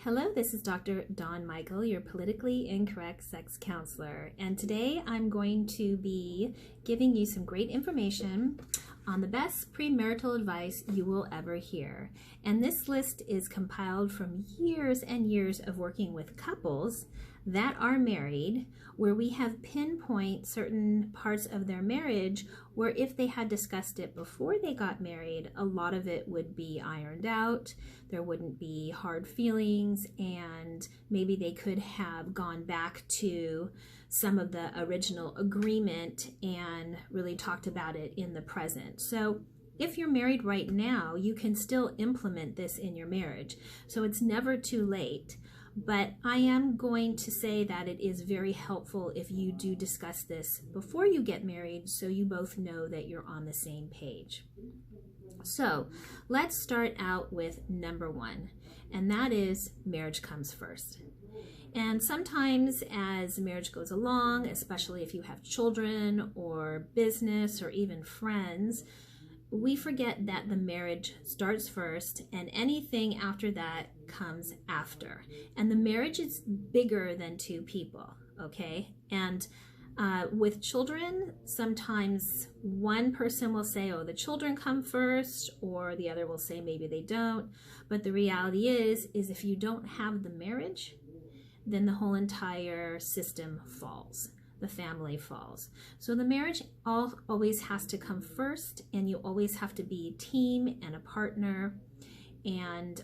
Hello, this is Dr. Dawn Michael, your politically incorrect sex counselor, and today I'm going to be giving you some great information on the best premarital advice you will ever hear. And this list is compiled from years and years of working with couples that are married, where we have pinpoint certain parts of their marriage where if they had discussed it before they got married, a lot of it would be ironed out. There wouldn't be hard feelings, and maybe they could have gone back to some of the original agreement and really talked about it in the present. So if you're married right now, you can still implement this in your marriage. So it's never too late. But I am going to say that it is very helpful if you do discuss this before you get married, so you both know that you're on the same page. So let's start out with number one, and that is marriage comes first. And sometimes as marriage goes along, especially if you have children or business or even friends, we forget that the marriage starts first and anything after that comes after. And the marriage is bigger than two people, okay? And with children, sometimes one person will say, oh, the children come first, or the other will say maybe they don't. But the reality is if you don't have the marriage, then the whole entire system falls. The family falls. So the marriage always has to come first, and you always have to be a team and a partner and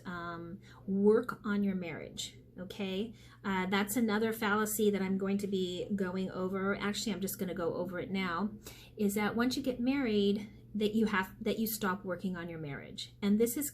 work on your marriage, okay? That's another fallacy that I'm going to be going over. Actually, I'm just going to go over it now, is that once you get married, that you stop working on your marriage. And this is a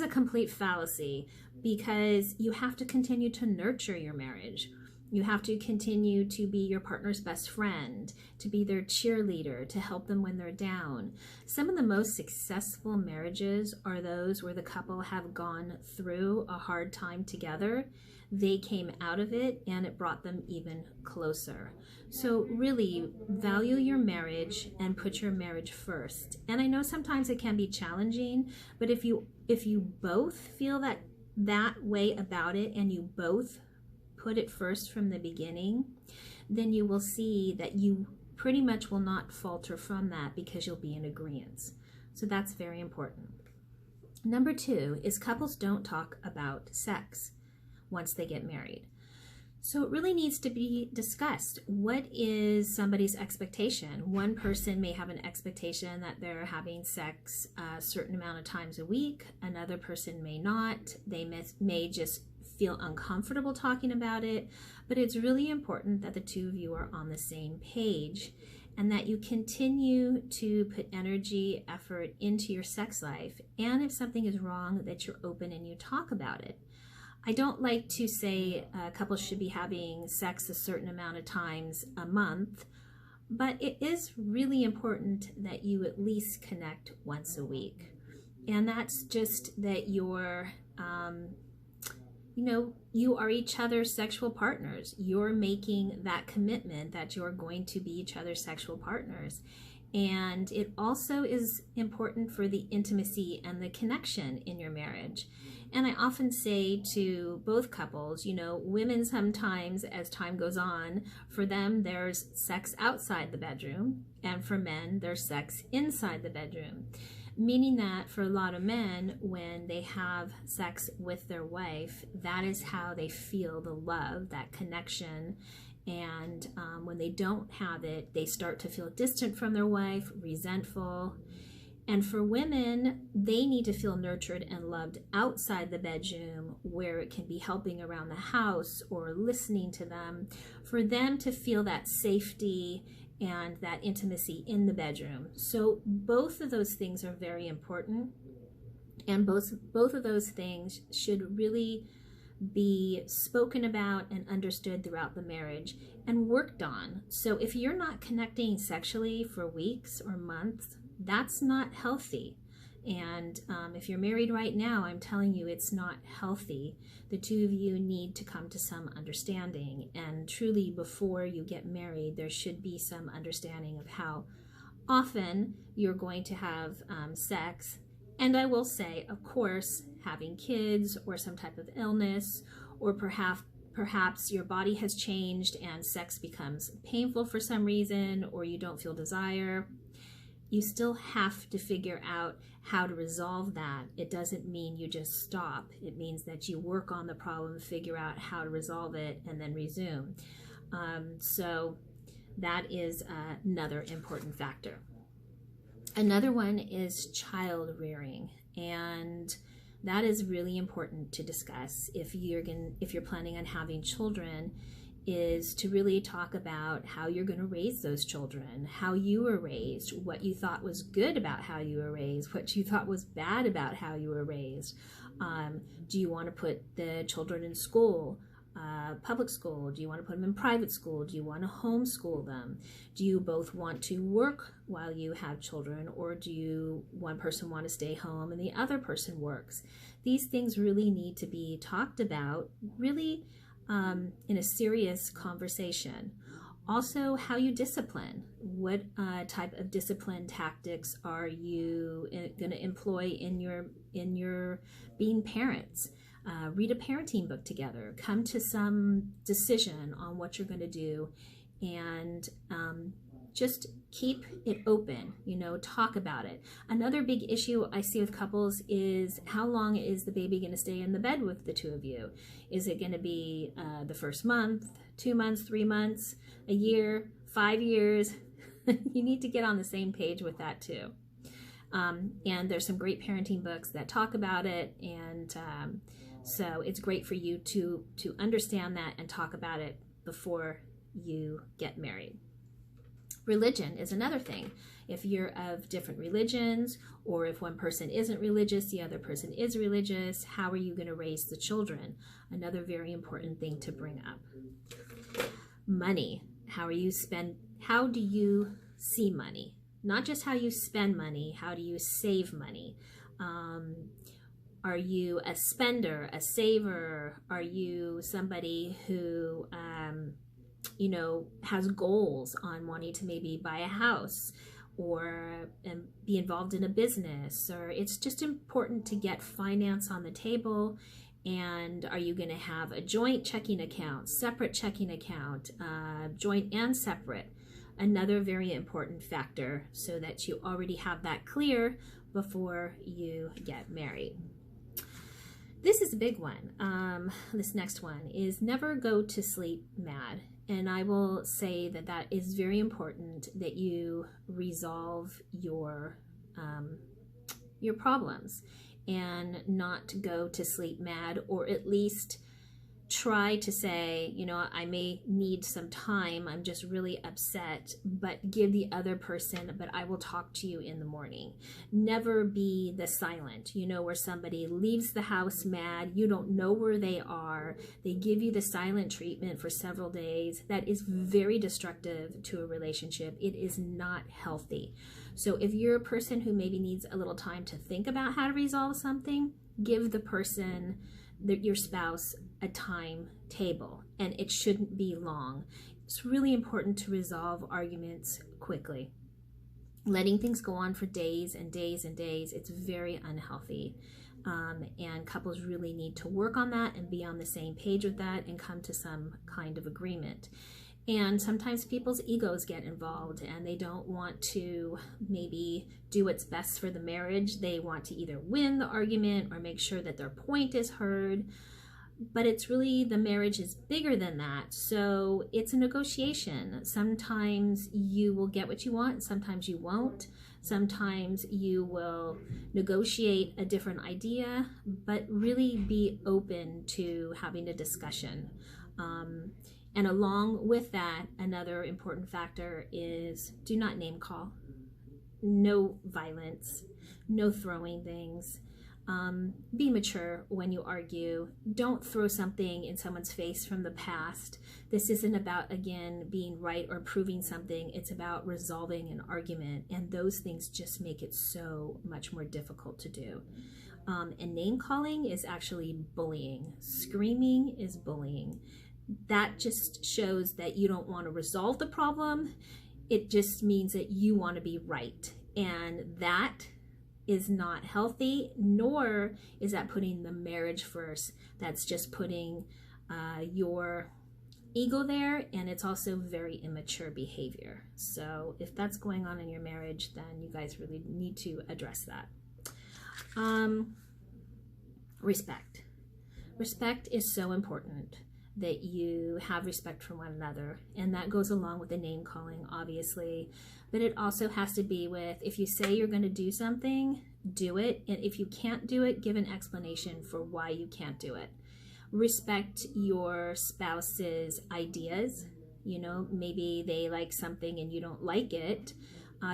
complete fallacy, because you have to continue to nurture your marriage. You have to continue to be your partner's best friend, to be their cheerleader, to help them when they're down. Some of the most successful marriages are those where the couple have gone through a hard time together. They came out of it and it brought them even closer. So really value your marriage and put your marriage first. And I know sometimes it can be challenging, but if you both feel that way about it, and you both put it first from the beginning, then you will see that you pretty much will not falter from that, because you'll be in agreement. So that's very important. Number two is couples don't talk about sex once they get married. So it really needs to be discussed. What is somebody's expectation? One person may have an expectation that they're having sex a certain amount of times a week. Another person may not. They may just feel uncomfortable talking about it, but it's really important that the two of you are on the same page and that you continue to put energy, effort into your sex life, and if something is wrong, that you're open and you talk about it. I don't like to say couples should be having sex a certain amount of times a month, but it is really important that you at least connect once a week. And that's just that you're you are each other's sexual partners. You're making that commitment that you're going to be each other's sexual partners. And it also is important for the intimacy and the connection in your marriage. And I often say to both couples, women sometimes, as time goes on, for them there's sex outside the bedroom, and for men there's sex inside the bedroom. Meaning that for a lot of men, when they have sex with their wife, that is how they feel the love, that connection. And when they don't have it, they start to feel distant from their wife, resentful. And for women, they need to feel nurtured and loved outside the bedroom, where it can be helping around the house or listening to them, for them to feel that safety and that intimacy in the bedroom. So both of those things are very important, and both of those things should really be spoken about and understood throughout the marriage and worked on. So if you're not connecting sexually for weeks or months, that's not healthy. And if you're married right now, I'm telling you it's not healthy. The two of you need to come to some understanding. And truly, before you get married, there should be some understanding of how often you're going to have sex. And I will say, of course, having kids or some type of illness, or perhaps your body has changed and sex becomes painful for some reason, or you don't feel desire, you still have to figure out how to resolve that. It doesn't mean you just stop. It means that you work on the problem, figure out how to resolve it, and then resume. So that is another important factor. Another one is child rearing, and that is really important to discuss if you're planning on having children, is to really talk about how you're going to raise those children, how you were raised, what you thought was good about how you were raised, what you thought was bad about how you were raised. Do you want to put the children in school? Public school? Do you want to put them in private school? Do you want to homeschool them? Do you both want to work while you have children, or do one person want to stay home and the other person works? These things really need to be talked about, really in a serious conversation. Also, how you discipline. What type of discipline tactics are you going to employ in your being parents? Read a parenting book together, come to some decision on what you're going to do, and just keep it open, talk about it. Another big issue I see with couples is, how long is the baby going to stay in the bed with the two of you? Is it going to be the first month, 2 months, 3 months, a year, 5 years? You need to get on the same page with that too. And there's some great parenting books that talk about it, and so it's great for you to understand that and talk about it before you get married. Religion is another thing. If you're of different religions, or if one person isn't religious, the other person is religious, how are you going to raise the children? Another very important thing to bring up. Money. How do you see money? Not just how you spend money, how do you save money? Are you a spender, a saver? Are you somebody who, has goals on wanting to maybe buy a house or be involved in a business? Or it's just important to get finance on the table. And are you going to have a joint checking account, separate checking account, joint and separate? Another very important factor, so that you already have that clear before you get married. This is a big one. This next one is never go to sleep mad. And I will say that is very important, that you resolve your problems and not go to sleep mad, or at least try to say, I may need some time, I'm just really upset, but give the other person, but I will talk to you in the morning. Never be the silent, where somebody leaves the house mad, you don't know where they are, they give you the silent treatment for several days. That is very destructive to a relationship. It is not healthy. So if you're a person who maybe needs a little time to think about how to resolve something, give the person, your spouse, a timetable, and it shouldn't be long. It's really important to resolve arguments quickly. Letting things go on for days and days and days, it's very unhealthy. And couples really need to work on that and be on the same page with that and come to some kind of agreement. And sometimes people's egos get involved and they don't want to maybe do what's best for the marriage. They want to either win the argument or make sure that their point is heard. But it's really, the marriage is bigger than that. So it's a negotiation. Sometimes you will get what you want, sometimes you won't. Sometimes you will negotiate a different idea, but really be open to having a discussion. And along with that, another important factor is do not name call. No violence, no throwing things. Be mature when you argue. Don't throw something in someone's face from the past. This isn't about, again, being right or proving something. It's about resolving an argument, and those things just make it so much more difficult to do. And name calling is actually bullying. Screaming is bullying. That just shows that you don't want to resolve the problem. It just means that you want to be right. And that is not healthy, nor is that putting the marriage first. That's just putting your ego there, and it's also very immature behavior. So if that's going on in your marriage, then you guys really need to address that. Respect. Respect is so important, that you have respect for one another, and that goes along with the name calling, obviously, but it also has to be with, if you say you're going to do something, do it, and if you can't do it, give an explanation for why you can't do it. Respect your spouse's ideas. You know, maybe they like something and you don't like it.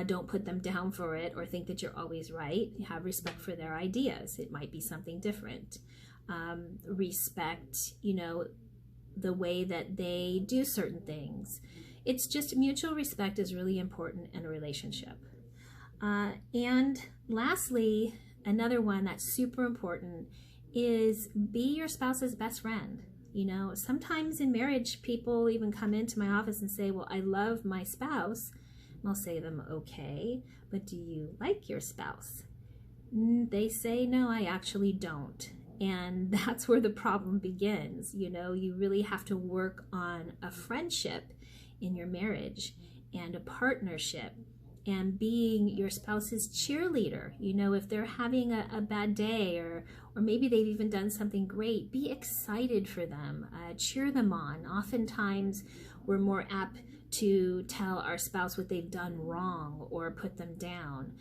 Don't put them down for it or think that you're always right. Have respect for their ideas. It might be something different. Respect, you know, the way that they do certain things. It's just mutual respect is really important in a relationship. And lastly, another one that's super important is be your spouse's best friend. You know, sometimes in marriage, people even come into my office and say, well, I love my spouse. And I'll say to them, okay, but do you like your spouse? They say, no, I actually don't. And that's where the problem begins. You know, you really have to work on a friendship in your marriage and a partnership and being your spouse's cheerleader. You know, if they're having a bad day or maybe they've even done something great, be excited for them, cheer them on. Oftentimes we're more apt to tell our spouse what they've done wrong or put them down.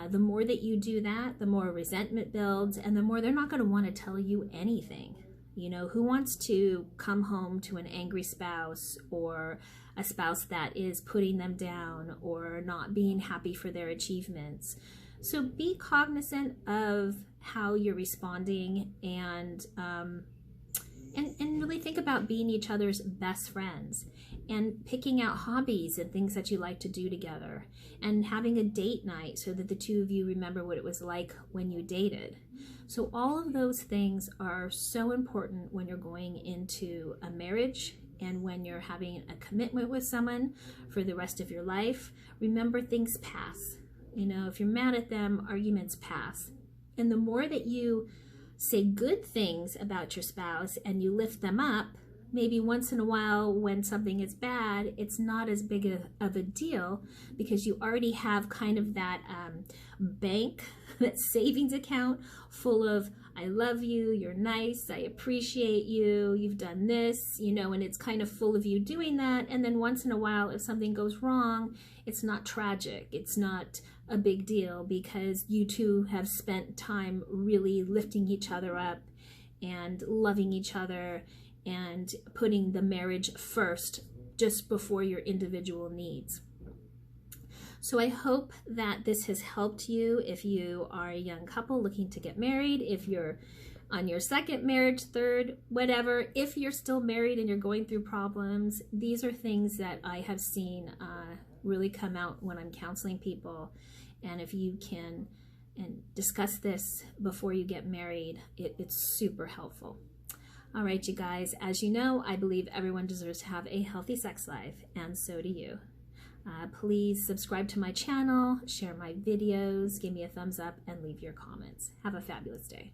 The more that you do that, the more resentment builds, and the more they're not going to want to tell you anything. You know, who wants to come home to an angry spouse or a spouse that is putting them down or not being happy for their achievements? So be cognizant of how you're responding and really think about being each other's best friends and picking out hobbies and things that you like to do together and having a date night so that the two of you remember what it was like when you dated. So all of those things are so important when you're going into a marriage and when you're having a commitment with someone for the rest of your life. Remember, things pass. You know, if you're mad at them, arguments pass. And the more that you say good things about your spouse and you lift them up, maybe once in a while when something is bad, it's not as big of a deal because you already have kind of that bank, that savings account full of, I love you, you're nice, I appreciate you, you've done this, you know, and it's kind of full of you doing that. And then once in a while, if something goes wrong, it's not tragic. It's not a big deal because you two have spent time really lifting each other up and loving each other and putting the marriage first just before your individual needs. So I hope that this has helped you if you are a young couple looking to get married, if you're on your second marriage, third, whatever. If you're still married and you're going through problems, these are things that I have seen really come out when I'm counseling people. And if you can discuss this before you get married, it's super helpful. All right, you guys, as you know, I believe everyone deserves to have a healthy sex life, and so do you. Please subscribe to my channel, share my videos, give me a thumbs up, and leave your comments. Have a fabulous day.